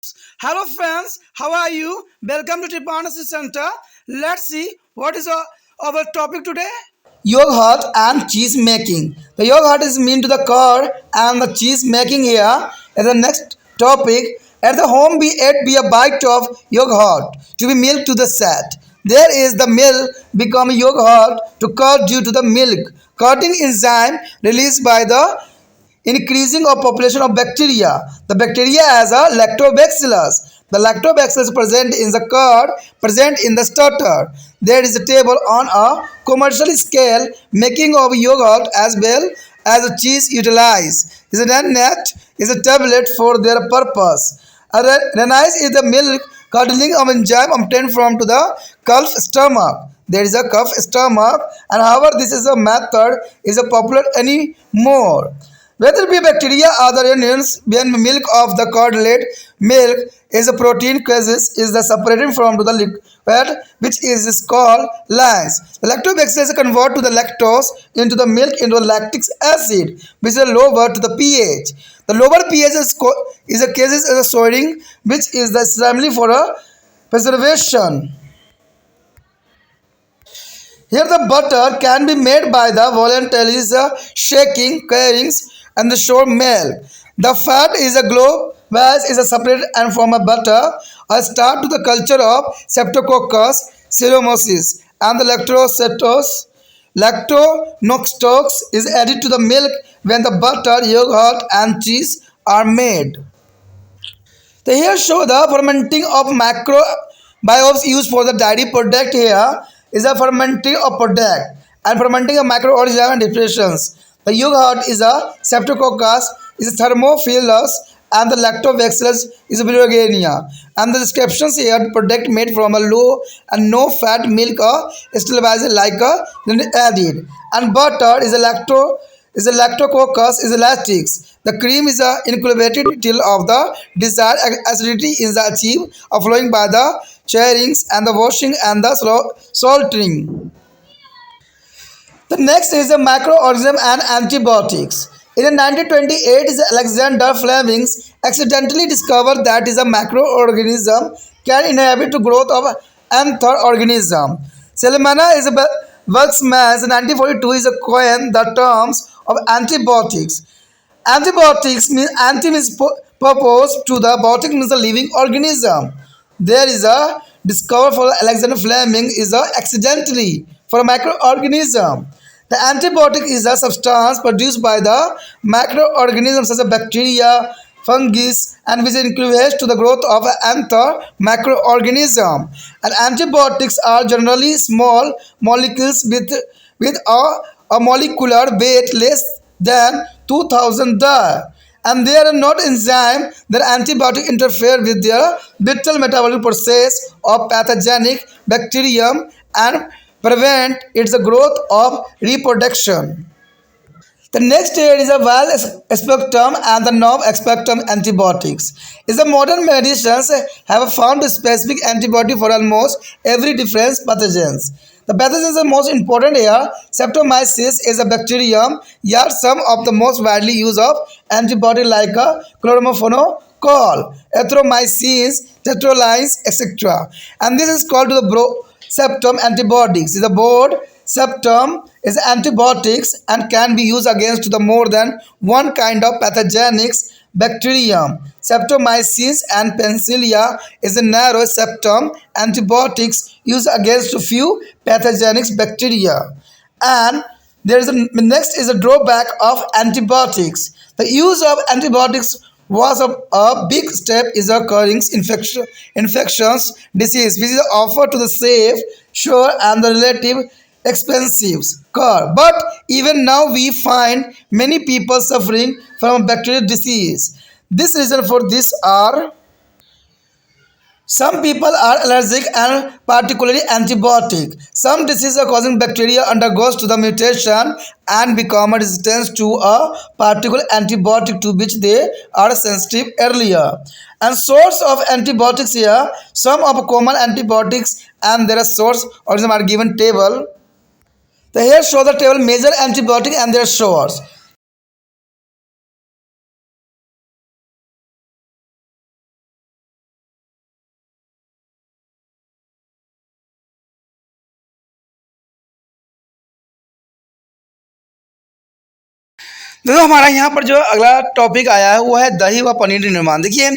tips. Hello friends, how are you? Welcome to Tripanasi Center. Let's see what is our topic today. Yogurt and cheese making. The yogurt is mean to the curd and the cheese making here. And the next topic, at the home be ate be a bite of yogurt to be milk to the set. There is the milk become yogurt to curd due to the milk curding enzyme released by the increasing of population of bacteria. The bacteria as a lactobacillus. The lactobacillus present in the curd, present in the starter. There is a table on a commercial scale making of yogurt as well as a cheese utilized. Is a net is a tablet for their purpose. A renise is the milk curdling of enzyme obtained from to the calf stomach. There is a calf stomach, and however, this is a method is a popular anymore. Whether it be bacteria or the animals, when milk of the curdled milk is a protein cases is the separated from the liquid which is called lines. The lactobacillus convert to the lactose into the milk into a lactic acid which is lower to the pH. The lower pH is a cases as a soiling which is the assembly for a preservation. Here the butter can be made by the voluntarily shaking, carrings and the shore milk. The fat is a globe whereas is a separate and from a butter. A start to the culture of Streptococcus ceremosis and the lactonoxtox is added to the milk when the butter, yogurt and cheese are made. They here show the fermenting of macrobiomes used for the dairy product here is a fermenting of product and fermenting of microorganisms and depressions. The yogurt is a Streptococcus, is a Thermophilus and the lactobacillus is a Bulgaria. And the descriptions here product made from a low and no fat milk or sterilized like a added. And butter is a lactococcus is elastics. The cream is a incubated till of the desired acidity is achieved of flowing by the charrings and the washing and the salting. The next is the microorganism and antibiotics. In 1928, is Alexander Fleming accidentally discovered that is a microorganism can inhibit the growth of another organism. Salmonella is a Weltzman in 1942 is a coin the terms of antibiotics. Antibiotics means anti means purpose to the biotic means the living organism. There is a discover for Alexander Fleming is a accidentally for a microorganism. The antibiotic is a substance produced by the microorganisms such as bacteria, fungus, and which includes to the growth of another microorganism. And antibiotics are generally small molecules with a molecular weight less than 2000 dar. And they are not enzyme that antibiotic interfere with their vital metabolic process of pathogenic bacterium and prevent its growth of reproduction. The next here is a well spectrum and the non spectrum antibiotics. Is the modern medicines have found a specific antibiotic for almost every different pathogens. The pathogens are most important here. Streptomyces is a bacterium. Yet some of the most widely used of antibiotic like a chloromephenol, erythromycins, tetralynes, etc. And this is called the septum antibiotics. The board septum is antibiotics and can be used against the more than one kind of pathogenic bacterium. Streptomyces and penicillia is a narrow septum antibiotics used against a few pathogenic bacteria. And there is a next is a drawback of antibiotics. The use of antibiotics was a big step is occurring infections disease which is offered to the safe, sure and the relative expensive car. But even now we find many people suffering from bacterial disease. This reason for this are some people are allergic and particularly antibiotic. Some diseases are causing bacteria undergoes to the mutation and become resistant to a particular antibiotic to which they are sensitive earlier. And source of antibiotics here, some of common antibiotics and their source organism are given table. The here show the table major antibiotic and their source. दोस्तों हमारा यहाँ पर जो अगला topic आया है वो है दही व पनीर निर्माण। देखिए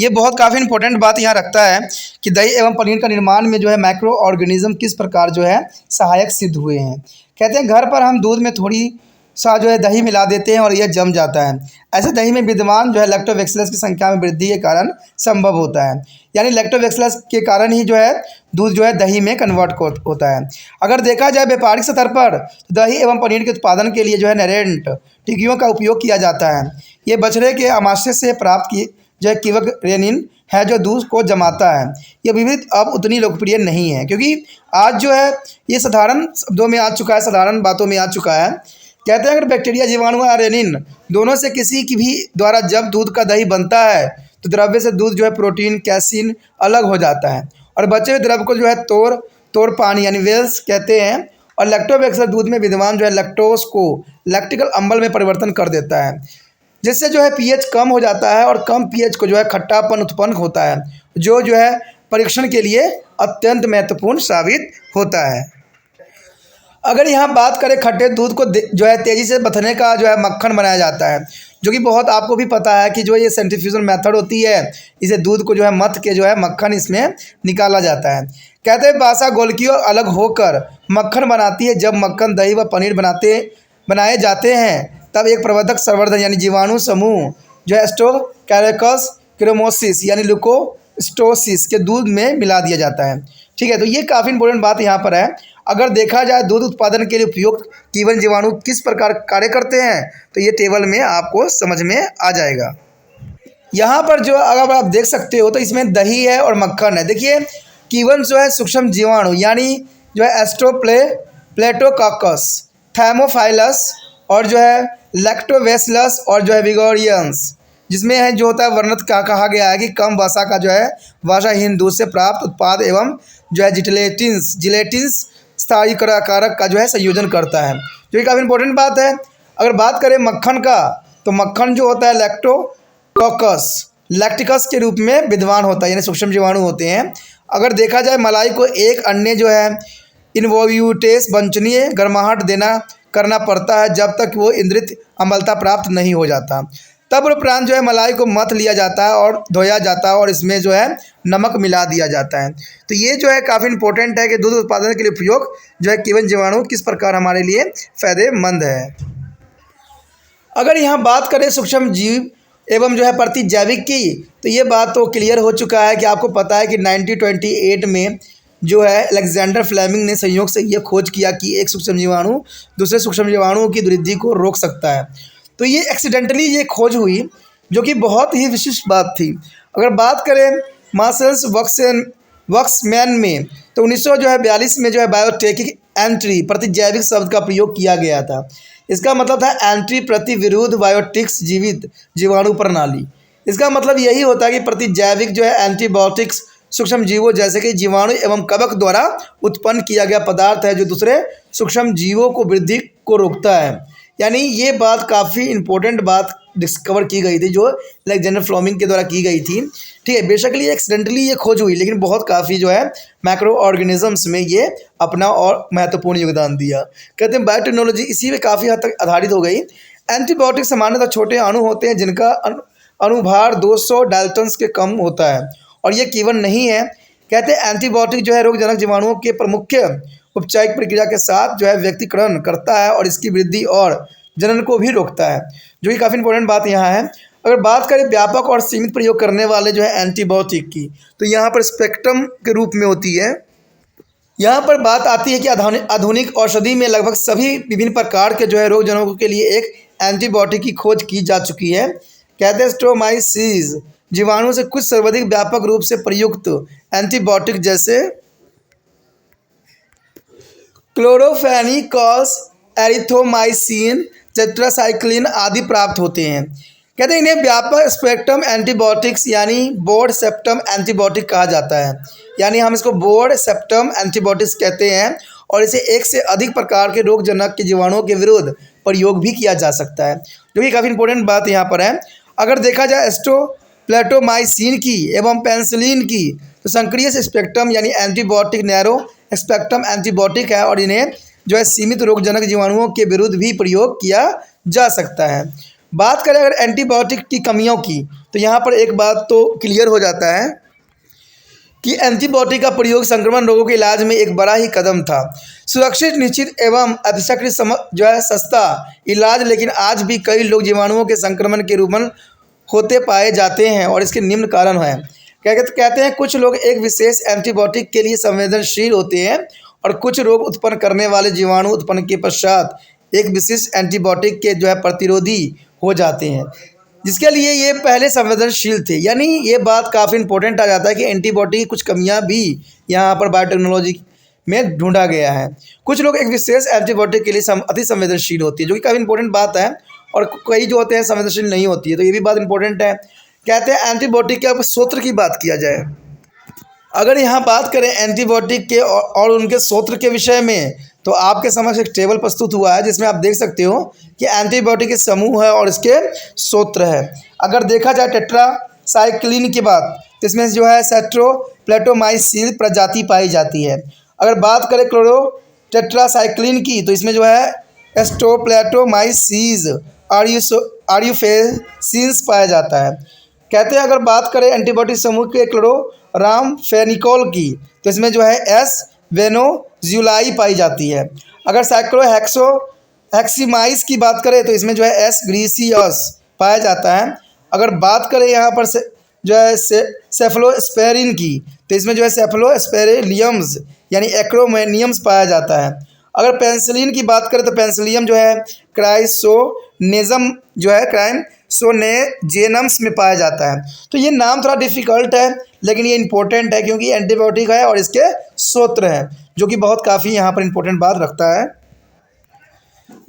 ये बहुत काफ़ी इंपॉर्टेंट बात यहाँ रखता है कि दही एवं पनीर का निर्माण में जो है माइक्रो ऑर्गेनिज्म किस प्रकार जो है सहायक सिद्ध हुए हैं। कहते हैं घर पर हम दूध में थोड़ी सा जो है दही मिला देते हैं और यह जम जाता है। ऐसे दही में विद्यमान जो है लैक्टोबैसिलस की संख्या में वृद्धि के कारण संभव होता है। यानी लैक्टोबैसिलस के कारण ही जो है दूध जो है दही में कन्वर्ट होता है। अगर देखा जाए व्यापारिक स्तर पर तो दही एवं पनीर के उत्पादन के लिए जो है नरेंट टिक्कियों का उपयोग किया जाता है। ये बछड़े के आमाशय से प्राप्त की जो है कीवक रेनिन है जो दूध को जमाता है। ये विविध अब उतनी लोकप्रिय नहीं है क्योंकि आज जो है ये साधारण शब्दों में आ चुका है, साधारण बातों में आ चुका है। कहते हैं अगर बैक्टीरिया जीवाणु या रेनिन दोनों से किसी की भी द्वारा जब दूध का दही बनता है तो द्रव्य से दूध जो है प्रोटीन कैसीन अलग हो जाता है और बचे हुए द्रव्य को जो है तोड़ पानी यानी वेल्स कहते हैं। और लैक्टोबैसिलस दूध में विद्यमान जो है लैक्टोज को लैक्टिकल अम्ल में परिवर्तन कर देता है जिससे जो है पीएच कम हो जाता है और कम पीएच को जो है खट्टापन उत्पन्न होता है जो है परीक्षण के लिए अत्यंत महत्वपूर्ण साबित होता है। अगर यहाँ बात करें खट्टे दूध को जो है तेज़ी से बथने का जो है मक्खन बनाया जाता है जो कि बहुत आपको भी पता है कि जो ये सेंट्रीफ्यूजल मेथड होती है इसे दूध को जो है मथ के जो है मक्खन इसमें निकाला जाता है। कहते हैं बासा गोलकियों अलग होकर मक्खन बनाती है। जब मक्खन दही व पनीर बनाए जाते हैं तब एक प्रवर्धक संवर्धन यानी जीवाणु समूह जो है स्टोकैरियोकस क्रोमोसिस यानी ल्यूकोस्टोसिस के दूध में मिला दिया जाता है। ठीक है, तो ये काफ़ी इंपॉर्टेंट बात यहाँ पर है। अगर देखा जाए दूध उत्पादन के लिए उपयुक्त कीवन जीवाणु किस प्रकार कार्य करते हैं तो ये टेबल में आपको समझ में आ जाएगा। यहाँ पर जो अगर आप देख सकते हो तो इसमें दही है और मक्खन है। देखिए कीवन जो है सूक्ष्म जीवाणु यानी जो है प्लेटोकाकस, थैमोफाइलस और जो है लैक्टोबैसिलस और जो है विगोरियंस जिसमें है जो होता है वर्णित कहा गया है कि कम वसा का जो है वसाहीन दूध से प्राप्त उत्पाद एवं जो है जिलेटिन्स स्थायीकारक का जो है संयोजन करता है जो कि काफ़ी इंपॉर्टेंट बात है। अगर बात करें मक्खन का तो मक्खन जो होता है लैक्टिकस के रूप में विद्यमान होता है यानी सूक्ष्म जीवाणु होते हैं। अगर देखा जाए मलाई को एक अन्य जो है इनवोल्यूटेस वंचनीय गर्माहट करना पड़ता है जब तक वो इंद्रित अम्लता प्राप्त नहीं हो जाता। तब उपरांत जो है मलाई को मथ लिया जाता है और धोया जाता है और इसमें जो है नमक मिला दिया जाता है। तो ये जो है काफ़ी इंपॉर्टेंट है कि दूध उत्पादन के लिए उपयोग जो है कीवन जीवाणु किस प्रकार हमारे लिए फ़ायदेमंद है। अगर यहाँ बात करें सूक्ष्म जीव एवं जो है प्रतिजैविक की तो ये बात तो क्लियर हो चुका है कि आपको पता है कि 1928 में जो है अलेक्जेंडर फ्लेमिंग ने संयोग से ये खोज किया कि एक सूक्ष्म जीवाणु दूसरे सूक्ष्म जीवाणुओं की वृद्धि को रोक सकता है। तो ये एक्सीडेंटली ये खोज हुई जो कि बहुत ही विशिष्ट बात थी। अगर बात करें मार्शल्स वक्समैन में तो 1942 में जो है बायोटेकिक एंट्री प्रतिजैविक शब्द का प्रयोग किया गया था। इसका मतलब था एंट्री प्रति विरुद्ध बायोटिक्स जीवित जीवाणु प्रणाली। इसका मतलब यही होता है कि प्रतिजैविक जो है एंटीबायोटिक्स सूक्ष्म जीवों जैसे कि जीवाणु एवं कवक द्वारा उत्पन्न किया गया पदार्थ है जो दूसरे सूक्ष्म जीवों को वृद्धि को रोकता है। यानी ये बात काफ़ी इंपॉर्टेंट बात डिस्कवर की गई थी जो अलेक्जेंडर फ्लेमिंग के द्वारा की गई थी। ठीक है, बेशकली एक्सीडेंटली ये खोज हुई लेकिन बहुत काफ़ी जो है मैक्रो ऑर्गेनिजम्स में ये अपना और महत्वपूर्ण योगदान दिया। कहते हैं बायोटेक्नोलॉजी इसी में काफ़ी हद तक आधारित हो गई। एंटीबायोटिक सामान्यतः छोटे अणु होते हैं जिनका अणुभार 200 डाल्टन्स के कम होता है और ये कीवन नहीं है। कहते हैं एंटीबायोटिक जो है रोगजनक जीवाणुओं के प्रमुख उपचारिक प्रक्रिया के साथ जो है व्यक्तिकरण करता है और इसकी वृद्धि और जनन को भी रोकता है जो कि काफ़ी इंपॉर्टेंट बात यहाँ है। अगर बात करें व्यापक और सीमित प्रयोग करने वाले जो है एंटीबायोटिक की तो यहाँ पर स्पेक्ट्रम के रूप में होती है। यहाँ पर बात आती है कि आधुनिक औषधि में लगभग सभी विभिन्न प्रकार के जो है रोगजनकों के लिए एक एंटीबायोटिक की खोज की जा चुकी है। कहते हैं स्ट्रोमाइसिस जीवाणु से कुछ सर्वाधिक व्यापक रूप से प्रयुक्त एंटीबायोटिक जैसे क्लोरोफेनिकॉस, एरिथ्रोमाइसिन, टेट्रासाइक्लिन आदि प्राप्त होते हैं। कहते हैं इन्हें व्यापक स्पेक्ट्रम एंटीबायोटिक्स यानी ब्रॉड स्पेक्ट्रम एंटीबायोटिक कहा जाता है। यानी हम इसको ब्रॉड स्पेक्ट्रम एंटीबायोटिक्स कहते हैं और इसे एक से अधिक प्रकार के रोगजनक के जीवाणुओं के विरुद्ध प्रयोग भी किया जा सकता है जो कि काफ़ी इंपॉर्टेंट बात यहाँ पर है। अगर देखा जाए प्लेटोमाइसिन की एवं पेनिसिलिन की तो सक्रिय स्पेक्ट्रम यानी एंटीबायोटिक नैरो स्पेक्ट्रम एंटीबायोटिक है और इन्हें जो है सीमित रोगजनक जीवाणुओं के विरुद्ध भी प्रयोग किया जा सकता है। बात करें अगर एंटीबायोटिक की कमियों की, तो यहाँ पर एक बात तो क्लियर हो जाता है कि एंटीबायोटिक का प्रयोग संक्रमण रोगों के इलाज में एक बड़ा ही कदम था। सुरक्षित, निश्चित एवं अपेक्षाकृत जो है सस्ता इलाज, लेकिन आज भी कई लोग जीवाणुओं के संक्रमण के रूपन होते पाए जाते हैं और इसके निम्न कारण हैं। कहते हैं कुछ लोग एक विशेष एंटीबायोटिक के लिए संवेदनशील होते हैं और कुछ रोग उत्पन्न करने वाले जीवाणु उत्पन्न के पश्चात एक विशेष एंटीबायोटिक के जो है प्रतिरोधी हो जाते हैं, जिसके लिए ये पहले संवेदनशील थे। यानी ये बात काफ़ी इंपॉर्टेंट आ जाता है कि एंटीबायोटिक की कुछ कमियां भी यहाँ पर बायोटेक्नोलॉजी में ढूंढा गया है। कुछ लोग एक विशेष एंटीबायोटिक के लिए अति संवेदनशील होती है, जो कि काफ़ी इंपॉर्टेंट बात है, और कई जो होते हैं संवेदनशील नहीं होती है, तो ये भी बात इंपॉर्टेंट है। कहते हैं एंटीबायोटिक के सूत्र की बात किया जाए, अगर यहाँ बात करें एंटीबायोटिक के और उनके सूत्र के विषय में, तो आपके समक्ष एक टेबल प्रस्तुत हुआ है जिसमें आप देख सकते हो कि एंटीबायोटिक के समूह है और इसके सूत्र है। अगर देखा जाए टेट्रासाइक्लिन की बात, तो इसमें जो है सेट्रोप्लेटोमाइसिल प्रजाति पाई जाती है। अगर बात करें क्लोरो टेट्रासाइक्लिन की, तो इसमें जो है एस्ट्रोप्लेटोमाइसिस आर्यूफेसिन्स पाया जाता है। कहते हैं अगर बात करें एंटीबायोटिक समूह के क्लोरामफेनिकोल की, तो इसमें जो है एस वेनोजुलाई पाई जाती है। अगर साइक्लोहेक्सीमाइस की बात करें, तो इसमें जो है एस ग्रीसियस पाया जाता है। अगर बात करें यहाँ पर जो है सेफलोस्पेरिन की, तो इसमें जो है सेफलोस्पेरिलियम्स यानी एक्रोमेनियम्स पाया जाता है। अगर पेंसिलिन की बात करें, तो पेंसिलियम जो है क्राइसोनेजम जो है क्राइसोनेजेनम्स में पाया जाता है। तो ये नाम थोड़ा डिफिकल्ट है, लेकिन ये इंपॉर्टेंट है क्योंकि एंटीबायोटिक है और इसके सूत्र हैं, जो कि बहुत काफ़ी यहाँ पर इंपॉर्टेंट बात रखता है।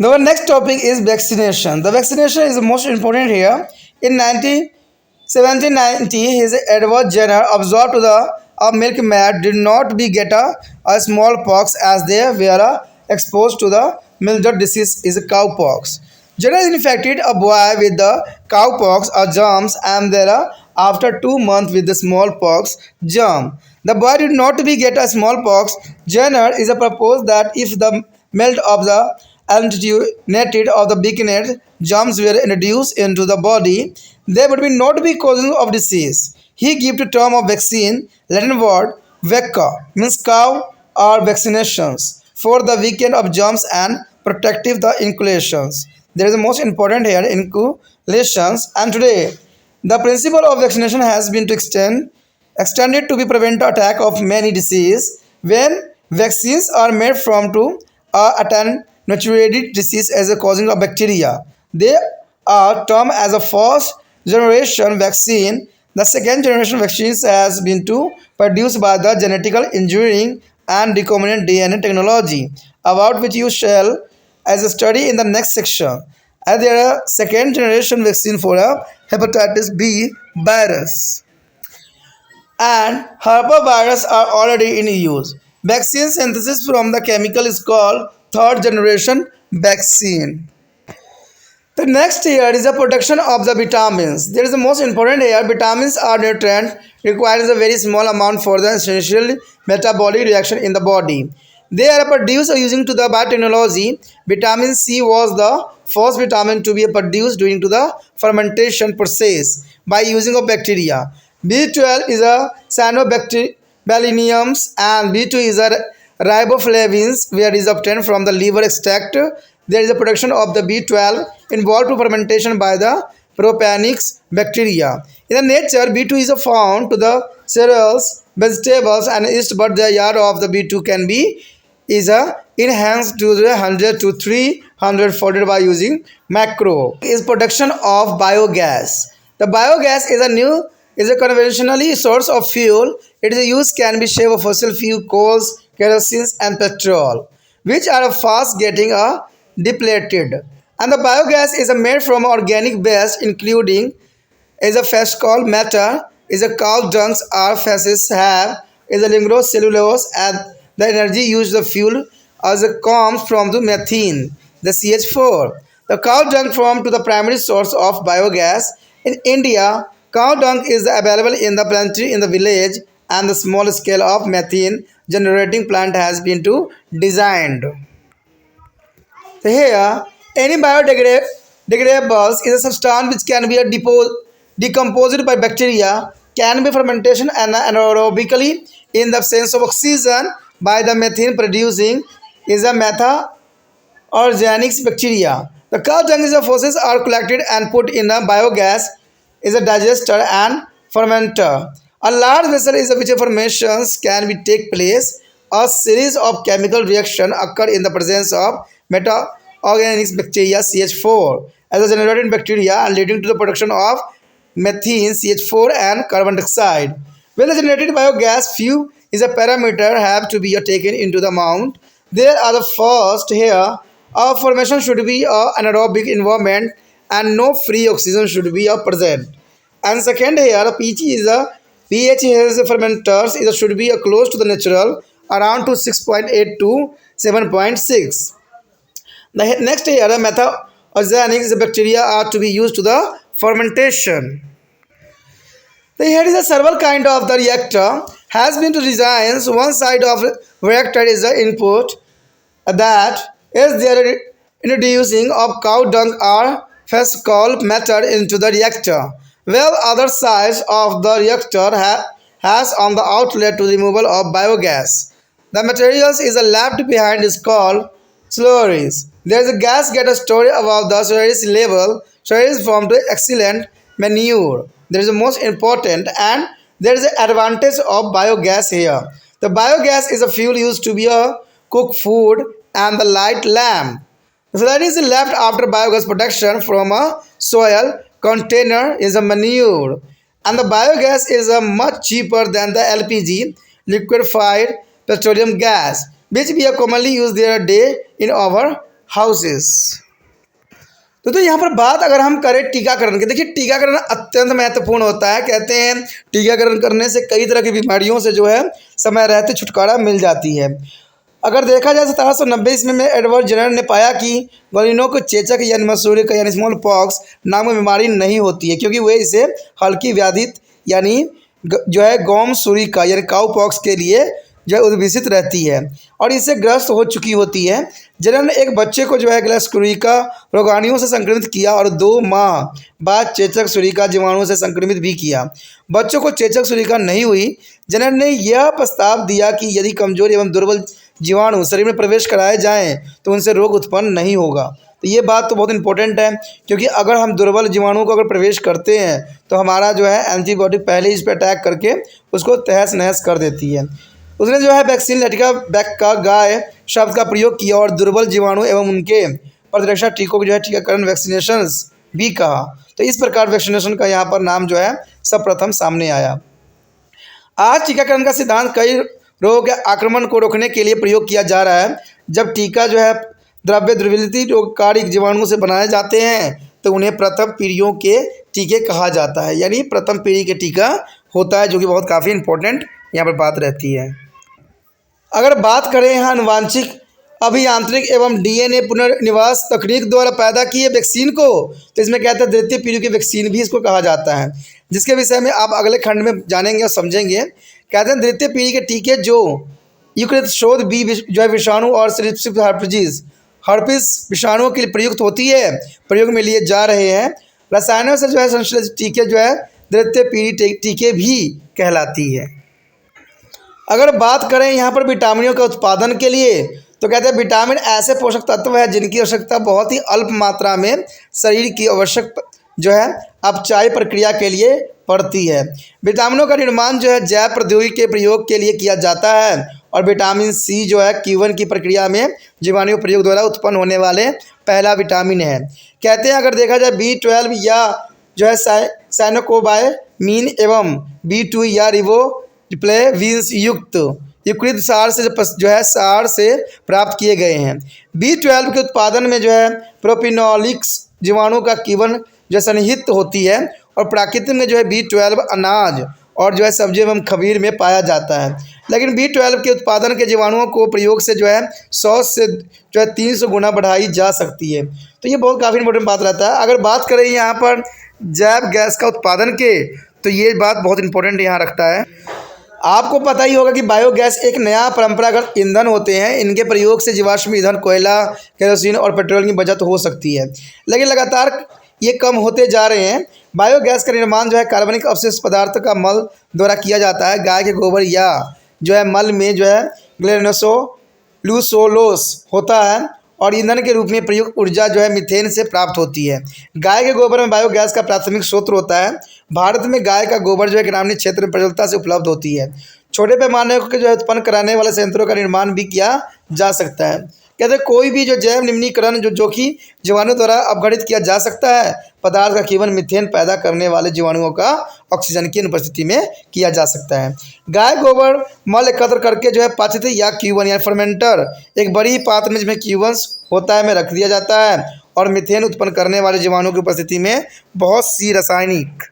The next topic is vaccination. The vaccination is the most important here. In 1790, his Edward Jenner observed to a milkmaid did not be get a smallpox as they were exposed to the mildew disease is cowpox. Jenner infected a boy with the cowpox or germs and there after 2 months with the smallpox germ. The boy did not be get a smallpox. Jenner is a proposed that if the melt of the antenated of the beginner germs were introduced into the body, they would be not be causes of disease. He gave the term of vaccine, Latin word vacca, means cow or vaccinations, for the weekend of germs and protective the inoculations. There is the most important here, inoculations, and today the principle of vaccination has been to extended to be prevent attack of many disease. When vaccines are made from to attenuated disease as a causing of bacteria, they are termed as a first generation vaccine. The second generation vaccines has been to produced by the genetical engineering and recombinant DNA technology, about which you shall as a study in the next section. And there are second generation vaccine for a hepatitis B virus and herpesvirus are already in use. Vaccine synthesis from the chemical is called third generation vaccine. The next here is the production of the vitamins. There is the most important here. Vitamins are nutrient requires a very small amount for the essential metabolic reaction in the body. They are produced using to the biotechnology. Vitamin C was the first vitamin to be produced during to the fermentation process by using of bacteria. B12 is a cyanobacterium and B2 is a riboflavins where it is obtained from the liver extract. There is a production of the B12 involved to fermentation by the propanix bacteria. In the nature, B2 is found to the cereals, vegetables and yeast, but the yard of the B2 can be is enhanced to the 100 to 300 folded by using macro. Is production of biogas. The biogas is a conventionally source of fuel. Its use can be shape of fossil fuel, coals, kerosene and petrol, which are fast getting depleted. And the biogas is made from organic waste, including is a vegetable matter, is a cow dungs or feces have is a lignocellulose, and the energy used the fuel as it comes from the methane, the CH4. The cow dung form to the primary source of biogas. In India, cow dung is available in the plenty in the village, and the small scale of methane generating plant has been to designed. So here, any biodegradables is a substance which can be decomposed by bacteria, can be fermentation anaerobically in the absence of oxygen by the methane producing is a organic bacteria. The cow dung is the fossils are collected and put in a biogas is a digester and fermenter. A large vessel is which formations can be take place. A series of chemical reaction occur in the presence of meta-organic bacteria CH4 as a generated bacteria and leading to the production of methane CH4 and carbon dioxide. When the generated biogas few is a parameter have to be taken into the amount. There are the first here. Our formation should be a anaerobic environment and no free oxygen should be present. And second here, the pH is a pH has fermenters is should be close to the natural around to 6.8 to 7.6. The next here, the metaorganic bacteria are to be used to the fermentation. Here is a several kind of the reactor has been to design. So one side of reactor is the input that is there introducing of cow dung or fecal matter into the reactor. While other sides of the reactor has on the outlet to removal of biogas. The materials is left behind is called slurries. There is a gas get a story about the slurries level. Slurries form the excellent manure. There is the most important and there is an advantage of biogas here. The biogas is a fuel used to be a cook food and the light lamp. So that is left after biogas production from a soil container is a manure. And the biogas is a much cheaper than the LPG, liquefied petroleum gas, which we are commonly use their day in our houses. तो यहाँ पर बात अगर हम करें टीकाकरण की, देखिए टीकाकरण अत्यंत महत्वपूर्ण होता है। कहते हैं टीकाकरण करने से कई तरह की बीमारियों से जो है समय रहते छुटकारा मिल जाती है। अगर देखा जाए 1790 ईस्वी में एडवर्ड जेनर ने पाया कि ग्वालिनों को चेचक यानी मसूरी का यानी स्मॉल पॉक्स नाम की बीमारी नहीं होती है, क्योंकि वे इसे हल्की व्याधि यानी जो है गौम सूरी का यानी काउ पॉक्स के लिए जो है उद्भिषित रहती है और इससे ग्रस्त हो चुकी होती है। जेनर ने एक बच्चे को जो है ग्लास्कुरिका रोगाणुओं से संक्रमित किया और 2 माह बाद चेचक सुरिका जीवाणु से संक्रमित भी किया। बच्चों को चेचक सुरिका नहीं हुई। जेनर ने यह प्रस्ताव दिया कि यदि कमजोर एवं दुर्बल जीवाणु शरीर में प्रवेश कराए जाएं तो उनसे रोग उत्पन्न नहीं होगा। तो ये बात तो बहुत इंपॉर्टेंट है, क्योंकि अगर हम दुर्बल जीवाणु को अगर प्रवेश करते हैं तो हमारा जो है एंटीबॉडी पहले इस पर अटैक करके उसको तहस नहस कर देती है। उसने जो है वैक्सीन लेटिका बैक का गाय शब्द का प्रयोग किया और दुर्बल जीवाणु एवं उनके प्रतिरक्षा टीकों को जो है टीकाकरण वैक्सीनेशंस भी कहा। तो इस प्रकार वैक्सीनेशन का यहाँ पर नाम जो है सर्वप्रथम सामने आया। आज टीकाकरण का सिद्धांत कई रोगों के आक्रमण को रोकने के लिए प्रयोग किया जा रहा है। जब टीका जो है द्रव्य द्रव्यलित रोगकारी जीवाणुओं से बनाए जाते हैं तो उन्हें प्रथम पीढ़ियों के टीके कहा जाता है, यानी प्रथम पीढ़ी के टीका होता है, जो कि बहुत काफ़ी इंपॉर्टेंट यहाँ पर बात रहती है। अगर बात करें यहाँ आनुवांशिक अभियांत्रिक एवं डीएनए पुनर्निवास तकनीक द्वारा पैदा किए वैक्सीन को, तो इसमें कहते हैं द्वितीय पीढ़ी की वैक्सीन भी इसको कहा जाता है, जिसके विषय में आप अगले खंड में जानेंगे और समझेंगे। कहते हैं द्वितीय पीढ़ी के टीके जो युक्त शोध बी जो है विषाणु और हर्पिस विषाणुओं के लिए प्रयुक्त होती है, प्रयोग में लिए जा रहे हैं। रसायनों से जो है संश्लेषित टीके जो है द्वितीय पीढ़ी टीके भी कहलाती है। अगर बात करें यहाँ पर विटामिनों के उत्पादन के लिए, तो कहते हैं विटामिन ऐसे पोषक तत्व है जिनकी आवश्यकता बहुत ही अल्प मात्रा में शरीर की आवश्यक जो है अपचायी प्रक्रिया के लिए पड़ती है। विटामिनों का निर्माण जो है जैव प्रौद्योगिकी के प्रयोग के लिए किया जाता है और विटामिन सी जो है Q1 की प्रक्रिया में जीवाणु प्रयोग द्वारा उत्पन्न होने वाले पहला विटामिन है। कहते हैं अगर देखा जाए B12 या जो है साइनोकोबायमीन एवं B2 या रिबोफ्लेविन्स युक्त यकृत सार से जो है सार से प्राप्त किए गए हैं। B12 के उत्पादन में जो है प्रोपिनोलिक्स जीवाणु का Q1 जो सन्निहित होती है और प्राकृतिक में जो है B12 अनाज और जो है सब्जी एवं खमीर में पाया जाता है। लेकिन B12 के उत्पादन के जीवाणुओं को प्रयोग से जो है 100 से जो है 300 गुना बढ़ाई जा सकती है। तो ये बहुत काफ़ी इंपॉर्टेंट बात रहता है। अगर बात करें यहाँ पर जैव गैस का उत्पादन के, तो ये बात बहुत इंपॉर्टेंट यहाँ रखता है। आपको पता ही होगा कि बायोगैस एक नया परंपरागत ईंधन होते हैं। इनके प्रयोग से जीवाश्म ईंधन, कोयला, केरोसिन और पेट्रोल की बचत हो सकती है, लेकिन लगातार ये कम होते जा रहे हैं। बायोगैस का निर्माण जो है कार्बनिक अवशिष्ट पदार्थ का मल द्वारा किया जाता है। गाय के गोबर या जो है मल में जो है ग्लेनोसोलूसोलोस होता है और ईंधन के रूप में प्रयुक्त ऊर्जा जो है मीथेन से प्राप्त होती है। गाय के गोबर में बायोगैस का प्राथमिक स्रोत होता है। भारत में गाय का गोबर जो है ग्रामीण क्षेत्र में प्रचुरता से उपलब्ध होती है। छोटे पैमाने के जो है उत्पन्न कराने वाले संयंत्रों का निर्माण भी किया जा सकता है। कहते हैं कोई भी जो जैव निम्नीकरण जो कि जीवाणु द्वारा अपघटित किया जा सकता है। पदार्थ का केवल मीथेन पैदा करने वाले जीवाणुओं का ऑक्सीजन की अनुपस्थिति में किया जा सकता है। गाय गोबर मल एकत्र करके जो है पाचित या क्यूवन या फर्मेंटर एक बड़ी पात्र में जिसमें क्यूवंस होता है में रख दिया जाता है और मीथेन उत्पन्न करने वाले जीवाणुओं की उपस्थिति में बहुत सी रासायनिक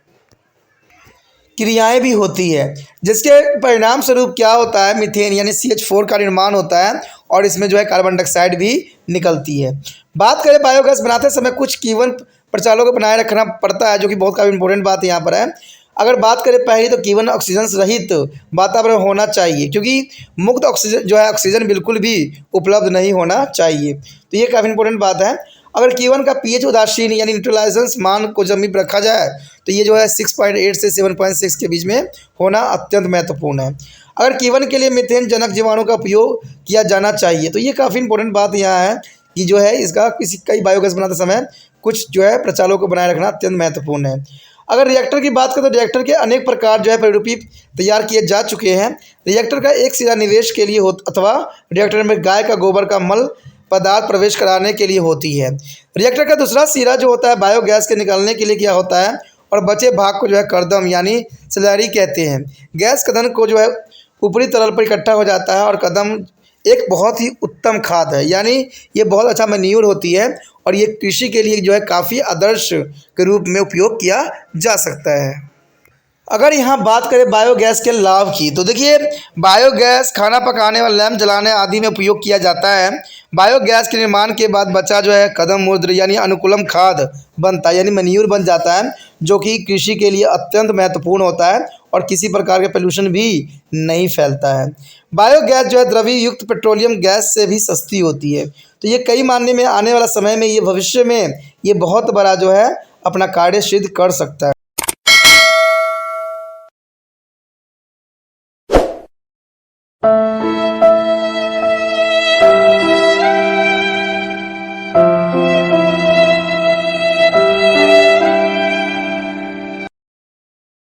क्रियाएं भी होती है, जिसके परिणाम स्वरूप क्या होता है, मीथेन यानी CH4 का निर्माण होता है और इसमें जो है कार्बन डाइऑक्साइड भी निकलती है। बात करें बायोगैस बनाते समय कुछ कीवन प्रचालों को बनाए रखना पड़ता है, जो कि बहुत काफ़ी इंपॉर्टेंट बात यहाँ पर है। अगर बात करें पहली तो केवल ऑक्सीजन रहित वातावरण होना चाहिए, क्योंकि मुक्त ऑक्सीजन जो है ऑक्सीजन बिल्कुल भी उपलब्ध नहीं होना चाहिए। तो ये काफ़ी इंपॉर्टेंट बात है। अगर Q1 का pH उदासीन यानी न्यूट्रलाइजेंस मान को जमीन पर रखा जाए तो ये जो है 6.8 से 7.6 के बीच में होना अत्यंत महत्वपूर्ण है। अगर Q1 के लिए मीथेन जनक जीवाणु का उपयोग किया जाना चाहिए, तो ये काफ़ी इंपॉर्टेंट बात यहाँ है कि जो है इसका कई बायोगैस बनाते समय कुछ जो है प्रचालों को बनाए रखना अत्यंत महत्वपूर्ण है। अगर रिएक्टर की बात करें तो रिएक्टर के अनेक प्रकार जो है प्रतिरूपी तैयार किए जा चुके हैं। रिएक्टर का एक सिरा निवेश के लिए हो अथवा रिएक्टर में गाय का गोबर का मल पदार्थ प्रवेश कराने के लिए होती है। रिएक्टर का दूसरा सिरा जो होता है बायोगैस के निकालने के लिए क्या होता है और बचे भाग को जो है कर्दम यानी स्लरी कहते हैं। गैस कदम को जो है ऊपरी तरल पर इकट्ठा हो जाता है और कदम एक बहुत ही उत्तम खाद है, यानी ये बहुत अच्छा मैन्यूर होती है और ये कृषि के लिए जो है काफ़ी आदर्श के रूप में उपयोग किया जा सकता है। अगर यहाँ बात करें बायोगैस के लाभ की, तो देखिए बायोगैस खाना पकाने व लैंप जलाने आदि में उपयोग किया जाता है। बायोगैस के निर्माण के बाद बचा जो है कदम मूत्र यानी अनुकूलम खाद बनता है, यानी मैन्यूर बन जाता है, जो कि कृषि के लिए अत्यंत महत्वपूर्ण होता है और किसी प्रकार के पोल्यूशन भी नहीं फैलता है। बायोगैस जो है द्रव्य युक्त पेट्रोलियम गैस से भी सस्ती होती है। तो ये कई मायने में आने वाला समय में ये भविष्य में ये बहुत बड़ा जो है अपना कार्य सिद्ध कर सकता है।